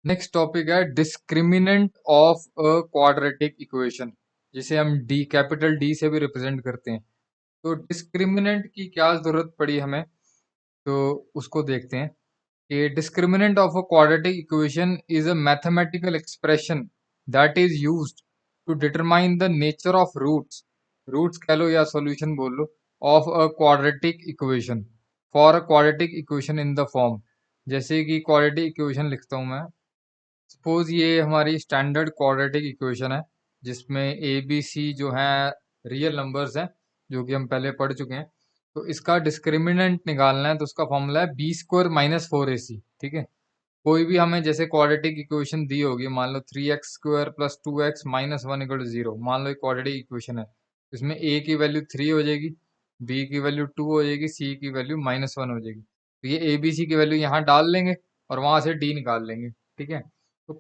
Next topic है discriminant of a quadratic equation, जिसे हम डी कैपिटल डी से भी रिप्रेजेंट करते हैं। तो डिस्क्रिमिनेंट की क्या जरूरत पड़ी हमें, तो उसको देखते हैं कि discriminant of a quadratic equation is a mathematical expression that is used to determine the nature of roots, roots कह लो या सॉल्यूशन बोल लो, of a quadratic equation for a quadratic equation in the form. जैसे कि quadratic equation लिखता हूं मैं। सपोज ये हमारी स्टैंडर्ड क्वाड्रेटिक इक्वेशन है जिसमें ए बी सी जो है रियल नंबर्स हैं, जो कि हम पहले पढ़ चुके हैं। तो इसका डिस्क्रिमिनेंट निकालना है, तो उसका फॉर्मूला है बी स्क्वायर माइनस फोर ए सी। ठीक है, कोई भी हमें जैसे क्वाड्रेटिक इक्वेशन दी होगी, मान लो three x square plus two x minus one equal to zero, मान लो एक क्वाड्रेटिक इक्वेशन है। इसमें ए की वैल्यू थ्री हो जाएगी, बी की वैल्यू टू हो जाएगी, सी की वैल्यू माइनस वन हो जाएगी। तो ये ए बी सी की वैल्यू यहाँ डाल लेंगे और वहां से डी निकाल लेंगे। ठीक है, तो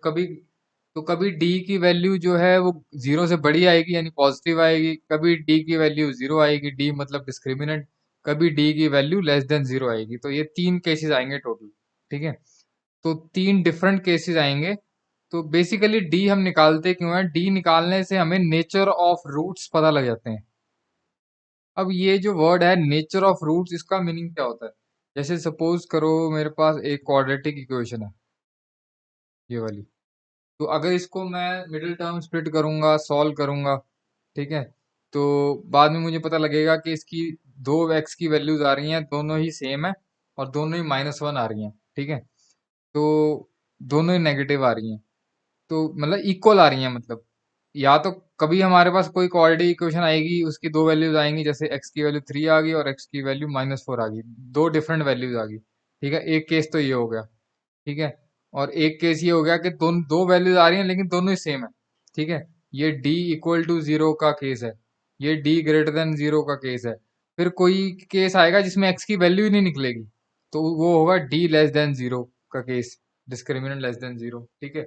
कभी डी की वैल्यू जो है वो जीरो से बड़ी आएगी यानी पॉजिटिव आएगी, कभी डी की वैल्यू जीरो आएगी, डी मतलब डिस्क्रिमिनेंट, कभी डी की वैल्यू लेस देन जीरो आएगी। तो ये तीन केसेस आएंगे टोटल। ठीक है, तो तीन डिफरेंट केसेस आएंगे। तो बेसिकली डी हम निकालते क्यों है, डी निकालने से हमें नेचर ऑफ रूट्स पता लग जाते हैं। अब ये जो वर्ड है नेचर ऑफ रूट्स, इसका मीनिंग क्या होता है? जैसे सपोज करो मेरे पास एक क्वाड्रेटिक इक्वेशन है, ये वाली। तो अगर इसको मैं मिडिल टर्म स्प्लिट करूंगा, सॉल्व करूंगा, ठीक है, तो बाद में मुझे पता लगेगा कि इसकी दो एक्स की वैल्यूज आ रही हैं, दोनों ही सेम है और दोनों ही माइनस वन आ रही हैं। ठीक है, तो दोनों ही नेगेटिव आ रही हैं, तो मतलब इक्वल आ रही हैं। मतलब या तो कभी हमारे पास कोई क्वाड्रेटिक इक्वेशन आएगी, उसकी दो वैल्यूज आएंगी, जैसे एक्स की वैल्यू थ्री आ गई और एक्स की वैल्यू माइनस फोर आ गई, दो डिफरेंट वैल्यूज आ गई। ठीक है, एक केस तो ये हो गया। ठीक है, और एक केस ये हो गया कि दोनों दो वैल्यूज आ रही हैं लेकिन दोनों ही सेम है। ठीक है, ये d इक्वल टू जीरो का केस है, ये d ग्रेटर देन जीरो का केस है। फिर कोई केस आएगा जिसमें x की वैल्यू ही नहीं निकलेगी, तो वो होगा d लेस देन जीरो का case, discriminant less than zero. ठीक है,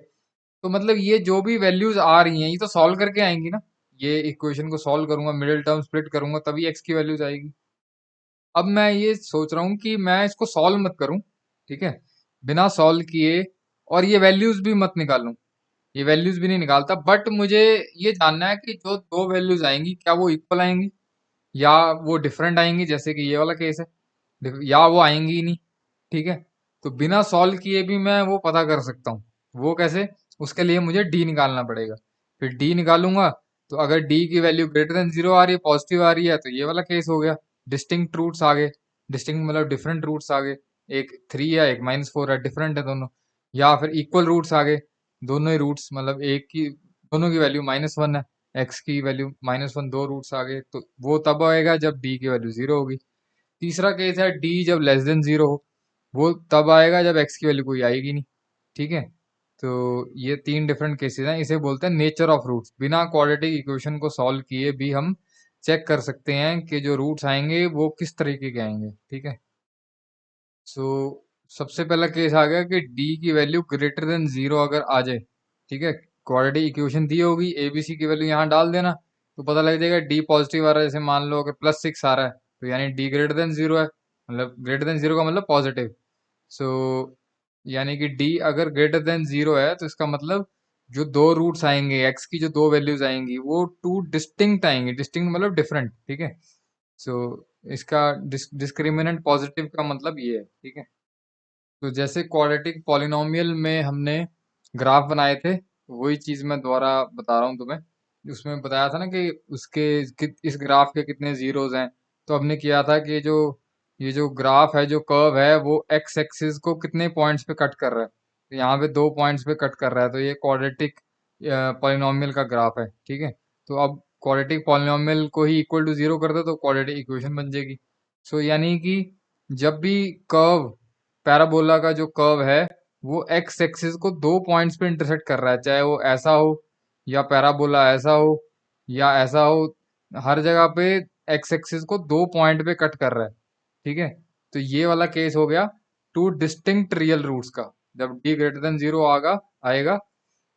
तो मतलब ये जो भी वैल्यूज आ रही हैं ये तो सॉल्व करके आएंगी ना। ये इक्वेशन को सॉल्व करूंगा, मिडिल टर्म स्प्लिट करूंगा, तभी x की वैल्यूज आएगी। अब मैं ये सोच रहा हूँ कि मैं इसको सॉल्व मत करूं, ठीक है, बिना सॉल्व किए, और ये वैल्यूज भी मत निकालूं, ये वैल्यूज भी नहीं निकालता, बट मुझे ये जानना है कि जो दो वैल्यूज आएंगी क्या वो इक्वल आएंगी या वो डिफरेंट आएंगी, जैसे कि ये वाला केस है, या वो आएंगी ही नहीं। ठीक है, तो बिना सॉल्व किए भी मैं वो पता कर सकता हूँ। वो कैसे? उसके लिए मुझे डी निकालना पड़ेगा। फिर डी निकालूंगा, तो अगर डी की वैल्यू ग्रेटर देन जीरो आ रही है, पॉजिटिव आ रही है, तो ये वाला केस हो गया, डिस्टिंक्ट रूट्स आ गए। डिस्टिंक्ट मतलब डिफरेंट रूट्स आ गए, एक थ्री है एक माइनस फोर है, डिफरेंट है दोनों। या फिर इक्वल रूट्स आ गए, दोनों ही रूट्स मतलब एक की, दोनों की वैल्यू माइनस वन है, एक्स की वैल्यू माइनस वन, दो रूट्स आ गए, तो वो तब आएगा जब डी की वैल्यू जीरो होगी। तीसरा केस है डी जब लेस देन जीरो हो, वो तब आएगा जब एक्स की वैल्यू कोई आएगी नहीं। ठीक है, तो ये तीन डिफरेंट केसेस हैं, इसे बोलते हैं नेचर ऑफ रूट्स। बिना क्वाड्रेटिक इक्वेशन को सॉल्व किए भी हम चेक कर सकते हैं कि जो रूट्स आएंगे वो किस तरीके के आएंगे। ठीक है, सो सबसे पहला केस आ गया कि डी की वैल्यू ग्रेटर देन जीरो अगर आ जाए। ठीक है, क्वाड्रेटिक इक्वेशन दी होगी, एबीसी की वैल्यू यहाँ डाल देना, तो पता लग जाएगा डी पॉजिटिव आ रहा है। जैसे मान लो अगर प्लस सिक्स आ रहा है, तो यानी डी ग्रेटर देन जीरो है, मतलब ग्रेटर देन जीरो का मतलब पॉजिटिव। सो यानी कि डी अगर ग्रेटर देन जीरो है, तो इसका मतलब जो दो रूट्स आएंगे, एक्स की जो दो वैल्यूज आएंगी वो टू डिस्टिंक्ट आएंगी, डिस्टिंक्ट मतलब डिफरेंट। ठीक है, सो इसका डिस्क्रिमिनेंट पॉजिटिव का मतलब ये है। ठीक है, तो जैसे क्वाड्रेटिक पॉलिनोमियल में हमने ग्राफ बनाए थे, वही चीज मैं दोबारा बता रहा हूँ तुम्हें। उसमें बताया था ना कि इस ग्राफ के कितने जीरोज हैं। तो हमने किया था कि जो ये जो ग्राफ है, जो कर्व है, वो एक्स एक्सिस को कितने पॉइंट्स पे कट कर रहा है, तो यहाँ पे दो पॉइंट्स पे कट कर रहा है, तो ये क्वाड्रेटिक पॉलिनोमियल का ग्राफ है। ठीक है, तो अब क्वाड्रेटिक पॉलिनोमियल को ही इक्वल टू जीरो कर दो तो क्वाड्रेटिक इक्वेशन बन जाएगी। सो यानी कि जब भी कर्व, पैराबोला का जो कर्व है, वो एक्स एक्सिस को दो पॉइंट्स पे इंटरसेक्ट कर रहा है, चाहे वो ऐसा हो या पैराबोला ऐसा हो या ऐसा हो, हर जगह पे एक्स एक्सिस को दो पॉइंट पे कट कर रहा है। ठीक है, तो ये वाला केस हो गया टू डिस्टिंक्ट रियल रूट्स का। जब डी ग्रेटर देन जीरो आएगा,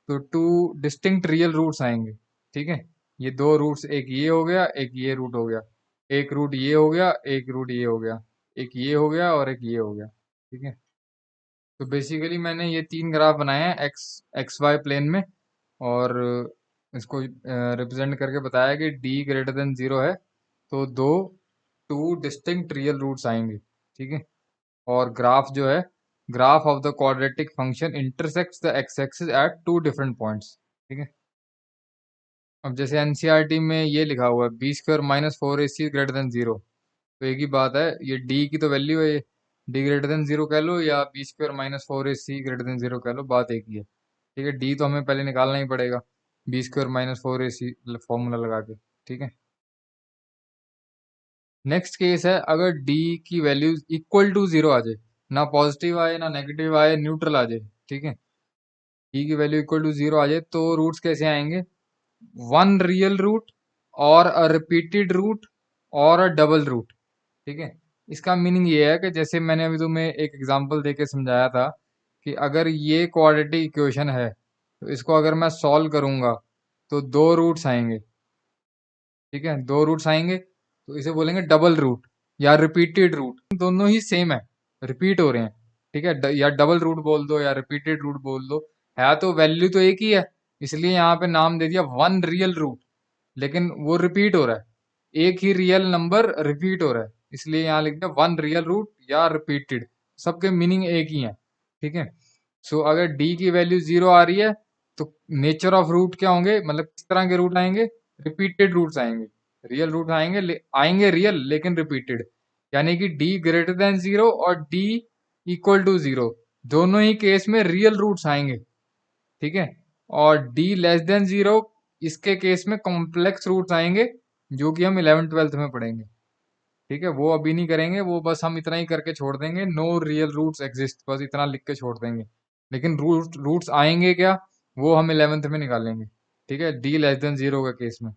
तो टू डिस्टिंक्ट रियल रूट्स आएंगे। ठीक है, ये दो रूट्स, एक ये हो गया एक ये रूट हो गया, एक रूट ये हो गया एक रूट ये हो गया, एक ये हो गया और एक ये हो गया। ठीक है, तो बेसिकली मैंने ये 3 ग्राफ बनाए हैं एक्स एक्स वाई प्लेन में, और इसको रिप्रेजेंट करके बताया कि d ग्रेटर देन 0 है तो टू डिस्टिंक्ट रियल रूट्स आएंगे। ठीक है, और ग्राफ जो है, graph of the quadratic function intersects the X axis at two different points. ठीक है, अब जैसे एनसीईआरटी में ये लिखा हुआ है बी स्क्वायर माइनस फोर ए सी ग्रेटर देन 0, तो एक ही बात है, ये डी की तो वैल्यू है, डी ग्रेटर देन 0 कह लो या बी स्क्वायर माइनस फोर ए सी ग्रेटर देन 0 कह लो, बात एक ही है। ठीक है, डी तो हमें पहले निकालना ही पड़ेगा, बी स्क्वायर माइनस फोर ए सी फॉर्मूला लगा के। ठीक है, नेक्स्ट केस है अगर डी की वैल्यू इक्वल टू 0 आ जाए, ना पॉजिटिव आए ना नेगेटिव आए, न्यूट्रल आ जाए। ठीक है, डी की वैल्यू इक्वल टू 0 आ जाए तो रूट्स कैसे आएंगे, वन रियल रूट और अ रिपीटेड रूट और अ डबल रूट। ठीक है, इसका मीनिंग ये है कि जैसे मैंने अभी तुम्हें एक एग्जांपल देके समझाया था कि अगर ये क्वाड्रेटिक इक्वेशन है तो इसको अगर मैं सॉल्व करूंगा तो दो रूट्स आएंगे। ठीक है, दो रूट्स आएंगे तो इसे बोलेंगे डबल रूट या रिपीटेड रूट, दोनों ही सेम है, रिपीट हो रहे हैं। ठीक है, या डबल रूट बोल दो या रिपीटेड रूट बोल दो, है तो वैल्यू तो एक ही है, इसलिए यहाँ पे नाम दे दिया वन रियल रूट, लेकिन वो रिपीट हो रहा है, एक ही रियल नंबर रिपीट हो रहा है, इसलिए यहाँ लिख दिया वन रियल रूट या रिपीटेड, सबके मीनिंग एक ही है। ठीक है, सो अगर डी की वैल्यू 0 आ रही है तो नेचर ऑफ रूट क्या होंगे, मतलब किस तरह के रूट आएंगे, रिपीटेड रूट्स आएंगे, रियल रूट आएंगे, आएंगे रियल लेकिन रिपीटेड, यानी कि डी ग्रेटर देन 0 और डी इक्वल टू 0 दोनों ही केस में रियल रूट्स आएंगे। ठीक है, और डी लेस देन 0 इसके केस में कॉम्प्लेक्स रूट्स आएंगे, जो कि हम 11th 12th में पढ़ेंगे। ठीक है, वो अभी नहीं करेंगे, वो बस हम इतना ही करके छोड़ देंगे, नो रियल रूट्स एग्जिस्ट, बस इतना लिख के छोड़ देंगे, लेकिन रूट्स आएंगे क्या, वो हम 11th में निकालेंगे। ठीक है, डी लेस देन 0 का केस में,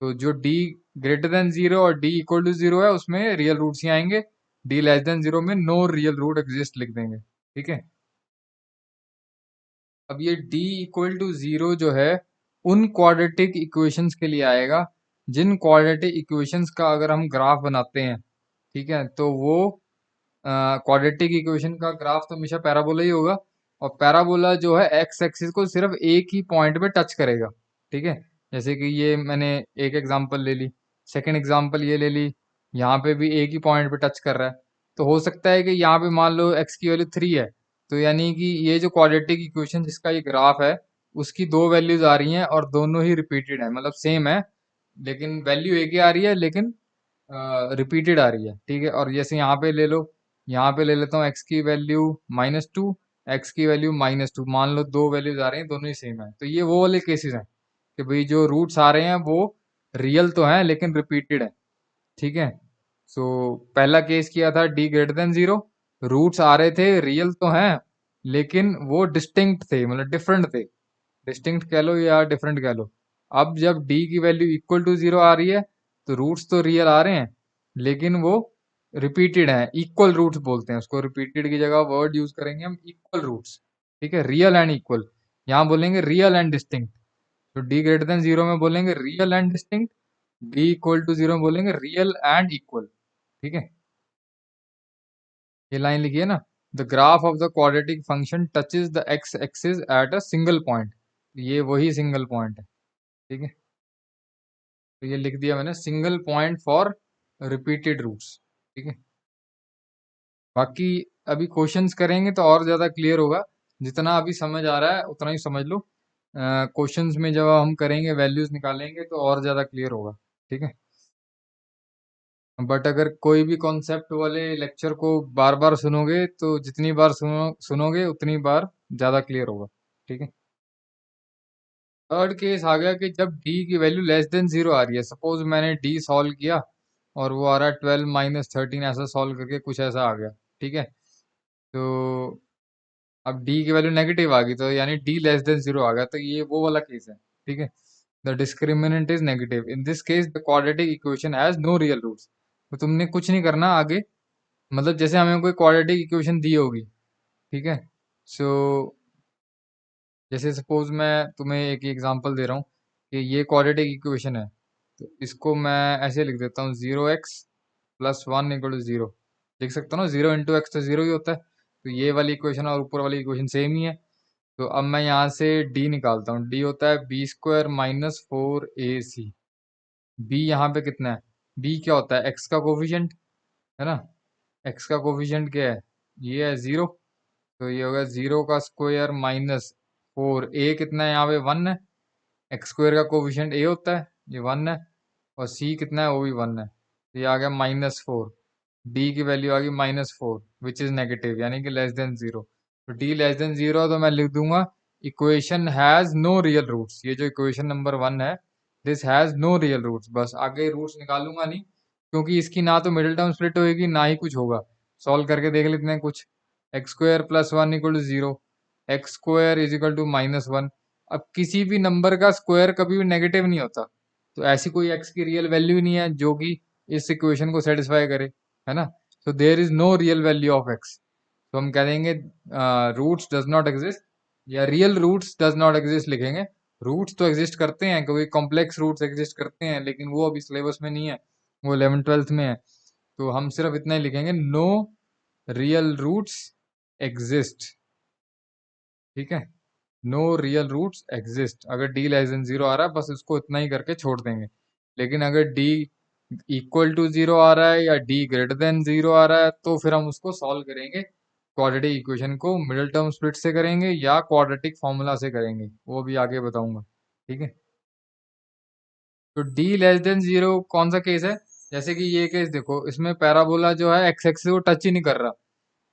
तो जो डी ग्रेटर देन 0 और डी इक्वल टू 0 है उसमें रियल रूट्स ही आएंगे, डी लेस देन 0 में नो रियल रूट एग्जिस्ट लिख देंगे। ठीक है, अब ये d इक्वल टू 0 जो है उन क्वाड्रेटिक इक्वेशंस के लिए आएगा जिन क्वाड्रेटिक इक्वेशंस का अगर हम ग्राफ बनाते हैं, ठीक है, तो वो क्वाड्रेटिक इक्वेशन का ग्राफ तो हमेशा पैराबोला ही होगा, और पैराबोला जो है एक्स एक्सिस को सिर्फ एक ही पॉइंट पे टच करेगा। ठीक है, जैसे कि ये मैंने एक एग्जांपल ले ली, सेकंड एग्जांपल ये ले ली, यहाँ पे भी एक ही पॉइंट पे टच कर रहा है, तो हो सकता है कि यहाँ पे मान लो एक्स की वैल्यू 3 है, तो यानी कि ये जो क्वाड्रेटिक इक्वेशन जिसका ये ग्राफ है उसकी दो वैल्यूज आ रही हैं और दोनों ही रिपीटेड है, मतलब सेम है, लेकिन वैल्यू एक ही आ रही है लेकिन रिपीटेड आ रही है। ठीक है, और जैसे यहाँ पे ले लो, यहाँ पे ले लेता हूँ एक्स की वैल्यू -2, एक्स की वैल्यू -2, मान लो दो वैल्यूज आ रही हैं, दोनों ही सेम है, तो ये वो वाले केसेस हैं कि भाई जो रूट्स आ रहे हैं वो रियल तो हैं लेकिन रिपीटेड है। ठीक है, सो पहला केस किया था डी ग्रेटर देन 0, रूट्स आ रहे थे रियल तो हैं लेकिन वो डिस्टिंक्ट थे, मतलब डिफरेंट थे, डिस्टिंक्ट कह लो या डिफरेंट कह लो। अब जब डी की वैल्यू इक्वल टू 0 आ रही है तो रूट्स तो रियल आ रहे हैं लेकिन वो रिपीटेड हैं, इक्वल रूट्स बोलते हैं उसको, रिपीटेड की जगह वर्ड यूज करेंगे हम इक्वल रूट्स। ठीक है, रियल एंड इक्वल, यहाँ बोलेंगे रियल एंड डिस्टिंक्ट, तो डी ग्रेटर देन 0 में बोलेंगे real and distinct, D equal to 0 में बोलेंगे रियल एंड इक्वल। ठीक है, ये लाइन लिखिए ना, the graph of the quadratic function touches the X axis at a single point, ये वही सिंगल पॉइंट है। ठीक है, तो ये लिख दिया मैंने, single point for repeated roots. ठीक है, बाकी अभी क्वेश्चंस करेंगे तो और ज़्यादा क्लियर होगा, जितना अभी समझ आ रहा है उतना ही समझ लो, क्वेश्चंस में जब हम करेंगे वैल्यूज निकालेंगे तो और ज़्यादा क्लियर होगा। ठीक है, बट अगर कोई भी कॉन्सेप्ट वाले लेक्चर को बार बार सुनोगे तो जितनी बार सुनोगे उतनी बार ज़्यादा क्लियर होगा। ठीक है, थर्ड केस आ गया कि जब d की वैल्यू लेस देन 0 आ रही है, सपोज मैंने d सॉल्व किया और वो आ रहा है 12 - 13, ऐसा सॉल्व करके कुछ ऐसा आ गया। ठीक है, तो अब d की वैल्यू नेगेटिव आ गई तो यानी d लेस देन 0 आ गया, तो ये वो वाला केस है। ठीक है, the discriminant is negative, in this case the quadratic equation has no real roots, तो तुमने कुछ नहीं करना आगे, मतलब जैसे हमें कोई क्वाड्रेटिक इक्वेशन दी होगी। ठीक है, सो जैसे सपोज मैं तुम्हें एक एग्जांपल दे रहा हूँ कि ये क्वाड्रेटिक इक्वेशन है, तो इसको मैं ऐसे लिख देता हूँ 0x + 1 = 0, लिख सकता हूँ ना, 0 × x तो 0 ही होता है, तो ये वाली इक्वेशन और ऊपर वाली इक्वेशन सेम ही है। तो अब मैं यहाँ से डी निकालता हूँ। डी होता है B square minus 4ac। B यहाँ पे कितना है? बी क्या होता है? एक्स का कोफिशिएंट है ना। एक्स का कोफिशिएंट क्या है? ये है 0। तो ये होगा 0 का स्क्वायर माइनस 4। ए कितना है यहाँ पे? 1 है। एक्स स्क्वायर का कोफिशिएंट ए होता है, ये 1 है। और सी कितना है? वो भी 1 है। तो ये आ गया -4। डी की वैल्यू आ गई -4 विच इज नेगेटिव, यानी कि लेस देन 0। तो डी लेस देन 0 तो मैं लिख दूंगा equation has no real roots. ये जो इक्वेशन नंबर 1 है, this has no real roots. बस आगे रूट्स निकालूंगा नहीं, क्योंकि इसकी ना तो मिडिल टर्म स्प्लिट होगी ना ही कुछ होगा। सॉल्व करके देख लेते हैं कुछ। X square plus 1 equal to 0, X square is equal to -1। अब किसी भी नंबर का स्क्वायर कभी भी नेगेटिव नहीं होता, तो ऐसी कोई एक्स की रियल वैल्यू नहीं है जो कि इस इक्वेशन को सेटिस्फाई करे, है ना। So there is no real value of X. तो हम कह देंगे रूट्स डज नॉट एग्जिस्ट, या real roots does not exist लिखेंगे। रूट्स तो एग्जिस्ट करते हैं, क्योंकि कॉम्प्लेक्स रूट्स एग्जिस्ट करते हैं, लेकिन वो अभी सिलेबस में नहीं है, वो 11th-12th में है। तो हम सिर्फ इतना ही लिखेंगे, नो रियल रूट्स एग्जिस्ट। ठीक है, नो रियल रूट्स एग्जिस्ट। अगर डी लेस देन 0 आ रहा है, बस इसको इतना ही करके छोड़ देंगे। लेकिन अगर डी इक्वल टू 0 आ रहा है या डी ग्रेटर देन 0 आ रहा है, तो फिर हम उसको सॉल्व करेंगे। क्वाड्रेटिक इक्वेशन को मिडिल टर्म स्प्लिट से करेंगे या क्वाड्रेटिक फॉर्मूला से करेंगे, वो भी आगे बताऊंगा। ठीक है, तो डी लेस देन 0 कौन सा केस है? जैसे कि ये केस देखो, इसमें पैराबोला जो है एक्स एक्सिस को टच ही नहीं कर रहा।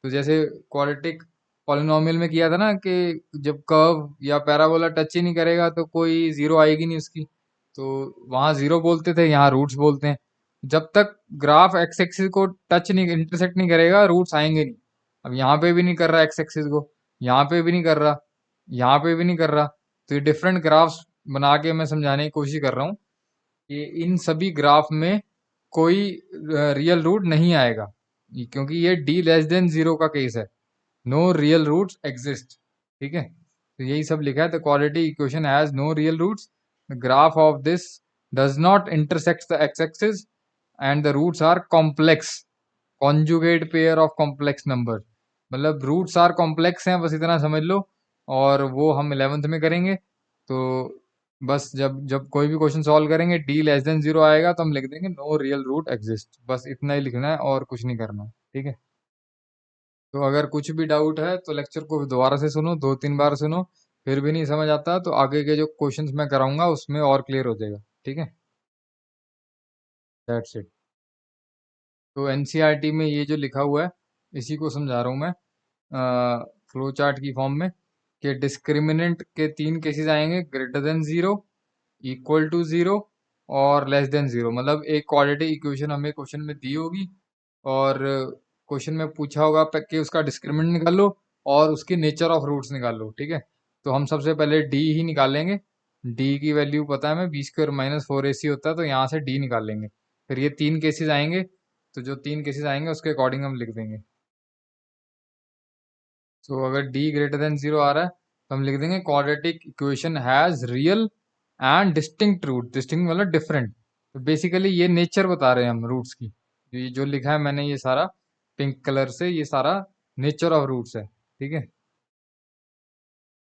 तो जैसे क्वाड्रेटिक पॉलिनॉमियल में किया था ना, कि जब कर्व या पैराबोला टच ही नहीं करेगा तो कोई जीरो आएगी नहीं उसकी। तो वहां जीरो बोलते थे, यहाँ रूट्स बोलते हैं। जब तक ग्राफ एक्स एक्सिस को टच नहीं, इंटरसेक्ट नहीं करेगा, रूट्स आएंगे नहीं। अब यहाँ पे भी नहीं कर रहा एक्स एक्सिस को, यहाँ पे भी नहीं कर रहा, यहाँ पे भी नहीं कर रहा। तो ये डिफरेंट ग्राफ्स बना के मैं समझाने की कोशिश कर रहा हूँ कि इन सभी ग्राफ में कोई रियल रूट नहीं आएगा, क्योंकि ये डी लेस देन 0 का केस है। No real roots exist. ठीक है, तो यही सब लिखा है। The quadratic equation has no real roots, the graph of this does not intersect the X axis and the roots are complex, conjugate pair of complex number. मतलब roots are complex हैं, बस इतना समझ लो। और वो हम 11th में करेंगे। तो बस जब जब कोई भी क्वेश्चन सॉल्व करेंगे, डी लेस देन 0 आएगा तो हम लिख देंगे नो रियल रूट एग्जिस्ट। बस इतना ही लिखना है और कुछ नहीं करना। ठीक है, तो अगर कुछ भी डाउट है तो लेक्चर को दोबारा से सुनो, 2-3 बार सुनो। फिर भी नहीं समझ आता तो आगे के जो क्वेश्चंस मैं कराऊंगा उसमें और क्लियर हो जाएगा। ठीक है, दैट्स इट। तो एनसीईआरटी में ये जो लिखा हुआ है, इसी को समझा रहा हूँ मैं फ्लो चार्ट की फॉर्म में, कि डिस्क्रिमिनेंट के 3 केसेस आएंगे, ग्रेटर देन 0, इक्वल टू 0 और लेस देन 0। मतलब एक क्वाड्रेटिक इक्वेशन हमें क्वेश्चन में दी होगी, और क्वेश्चन में पूछा होगा कि उसका डिस्क्रिमिनेंट निकाल लो और उसकी नेचर ऑफ रूट्स निकाल लो। ठीक है, तो हम सबसे पहले डी ही निकालेंगे। डी की वैल्यू पता है हमें, बी स्क्वायर माइनस 4ac होता है, तो यहाँ से डी निकाल लेंगे। फिर ये 3 केसेस आएंगे, तो जो 3 केसेस आएंगे उसके अकॉर्डिंग हम लिख देंगे। तो अगर d ग्रेटर देन 0 आ रहा है तो हम लिख देंगे quadratic equation has real and distinct root. Distinct मतलब डिफरेंट। तो बेसिकली ये नेचर बता रहे हैं हम रूट्स की। ये जो लिखा है मैंने, ये सारा पिंक कलर से, ये सारा नेचर ऑफ रूट्स है। ठीक है,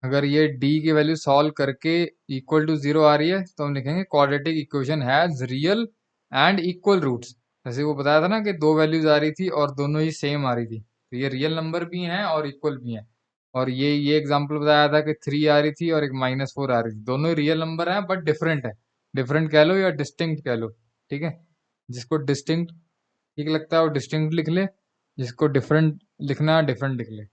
अगर ये d की वैल्यू सॉल्व करके इक्वल टू 0 आ रही है तो हम लिखेंगे quadratic equation has real and equal roots. जैसे वो बताया था ना कि 2 वैल्यूज आ रही थी और दोनों ही सेम आ रही थी, तो ये रियल नंबर भी हैं और इक्वल भी हैं। और ये एग्जांपल बताया था कि 3 आ रही थी और एक -4 आ रही थी, दोनों ही रियल नंबर हैं बट डिफरेंट है। डिफरेंट कह लो या डिस्टिंक्ट कह लो। ठीक है, जिसको डिस्टिंक्ट ठीक लगता है वो डिस्टिंक्ट लिख ले, जिसको डिफरेंट लिखना है डिफरेंट लिख ले।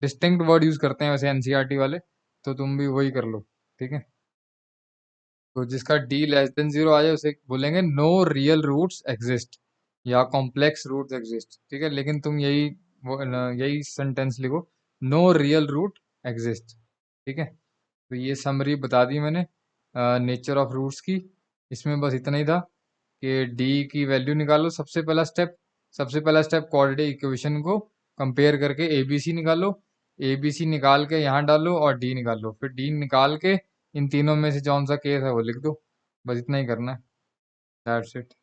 डिस्टिंक्ट वर्ड यूज करते हैं वैसे एनसीईआरटी वाले, तो तुम भी वही कर लो। ठीक है, तो जिसका d लेस देन 0 आ जाए उसे बोलेंगे नो रियल रूट्स एग्जिस्ट या कॉम्प्लेक्स रूट्स एग्जिस्ट। ठीक है, लेकिन तुम यही सेंटेंस लिखो, नो रियल रूट एग्जिस्ट। ठीक है, तो ये समरी बता दी मैंने नेचर ऑफ रूट्स की। इसमें बस इतना ही था कि d की वैल्यू निकालो। सबसे पहला स्टेप क्वाड्रेटिक इक्वेशन को कंपेयर करके abc निकालो। abc निकाल के यहाँ डालो और d निकाल लो। फिर d निकाल के इन तीनों में से कौन सा केस है वो लिख दो। बस इतना ही करना है, दैट्स इट।